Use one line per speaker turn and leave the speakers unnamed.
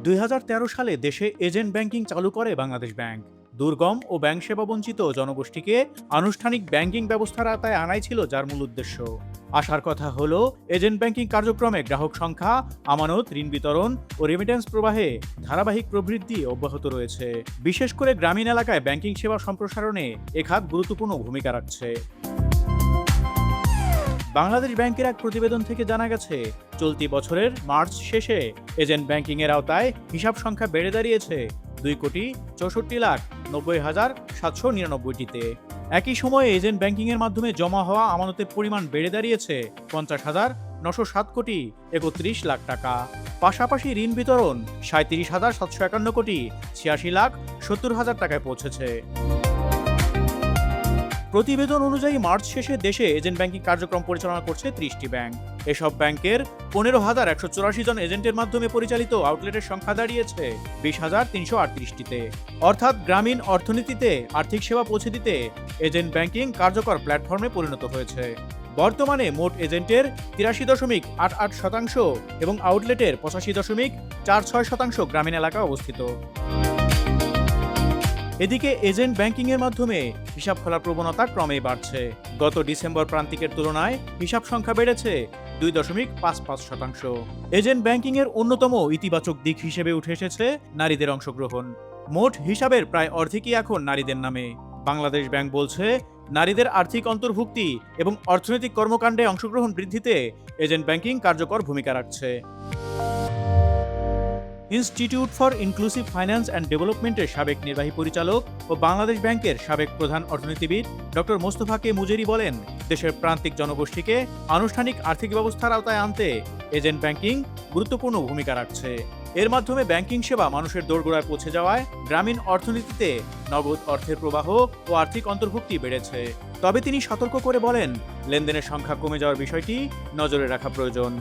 ২০১৩ সালে দেশে agent banking চালু করে বাংলাদেশ ব্যাংক। দুর্গম ও ব্যাংক সেবা বঞ্চিত জনগোষ্ঠীকে আনুষ্ঠানিক ব্যাংকিং ব্যবস্থার আওতায় আনাই ছিল যার মূল উদ্দেশ্য। আসার কথা হলো এজেন্ট ব্যাংকিং কার্যক্রমে গ্রাহক সংখ্যা, আমানত, ঋণ বিতরণ ও রেমিটেন্স প্রবাহে ধারাবাহিক প্রবৃদ্ধি অব্যাহত রয়েছে। বিশেষ করে গ্রামীণ এলাকায় ব্যাংকিং সেবা সম্প্রসারণে এ খাত গুরুত্বপূর্ণ ভূমিকা রাখছে। বাংলাদেশ ব্যাংকের এক প্রতিবেদন থেকে জানা গেছে, চলতি বছরের মার্চ শেষে এজেন্ট ব্যাংকিং এর আওতায় হিসাব সংখ্যা বেড়ে দাঁড়িয়েছে 2,64,90,799টিতে। একই সময়ে এজেন্ট ব্যাংকিং এর মাধ্যমে জমা হওয়া আমানতের পরিমাণ বেড়ে দাঁড়িয়েছে 50,907,31,00,000 টাকা। পাশাপাশি ঋণ বিতরণ 37,751,86,70,000 টাকায় পৌঁছেছে। প্রতিবেদন অনুযায়ী মার্চ শেষে দেশে এজেন্ট ব্যাংকিং কার্যক্রম পরিচালনা করছে 30টি ব্যাংক। এসব ব্যাংকের 15,184 জন এজেন্টের মাধ্যমে পরিচালিত আউটলেটের সংখ্যা দাঁড়িয়েছে 20,338টিতে। অর্থাৎ গ্রামীণ অর্থনীতিতে আর্থিক সেবা পৌঁছে দিতে এজেন্ট ব্যাংকিং কার্যকর প্ল্যাটফর্মে পরিণত হয়েছে। বর্তমানে মোট এজেন্টের 83.88% এবং আউটলেটের 85.46% গ্রামীণ এলাকায় অবস্থিত। এদিকে এজেন্ট ব্যাংকিং এর মাধ্যমে হিসাব খোলার প্রবণতা ক্রমেই বাড়ছে। গত ডিসেম্বর প্রান্তিকের তুলনায় হিসাব সংখ্যা বেড়েছে 2.55%। এজেন্ট ব্যাংকিং এর অন্যতম ইতিবাচক দিক হিসেবে উঠে এসেছে নারীদের অংশগ্রহণ। মোট হিসাবের প্রায় অর্ধেকই এখন নারীদের নামে। বাংলাদেশ ব্যাংক বলছে, নারীদের আর্থিক অন্তর্ভুক্তি এবং অর্থনৈতিক কর্মকাণ্ডে অংশগ্রহণ বৃদ্ধিতে এজেন্ট ব্যাংকিং কার্যকর ভূমিকা রাখছে। Institute for inclusive finance and ডেভেলপমেন্টের সাবেক নির্বাহী পরিচালক ও বাংলাদেশ ব্যাংকের সাবেক প্রধান অর্থনীতিবিদ ডক্টর মোস্তফা কে মুজেরি বলেন, দেশের প্রান্তিক জনগোষ্ঠীকে আনুষ্ঠানিক আর্থিক ব্যবস্থার আওতায় আনতে এজেন্ট ব্যাংকিং গুরুত্বপূর্ণ ভূমিকা রাখছে। এর মাধ্যমে ব্যাংকিং সেবা মানুষের দোরগোড়ায় পৌঁছে যাওয়ায় গ্রামীণ অর্থনীতিতে নগদ অর্থের প্রবাহ ও আর্থিক অন্তর্ভুক্তি বেড়েছে। তবে তিনি সতর্ক করে বলেন, লেনদেনের সংখ্যা কমে যাওয়ার বিষয়টি নজরে রাখা প্রয়োজন।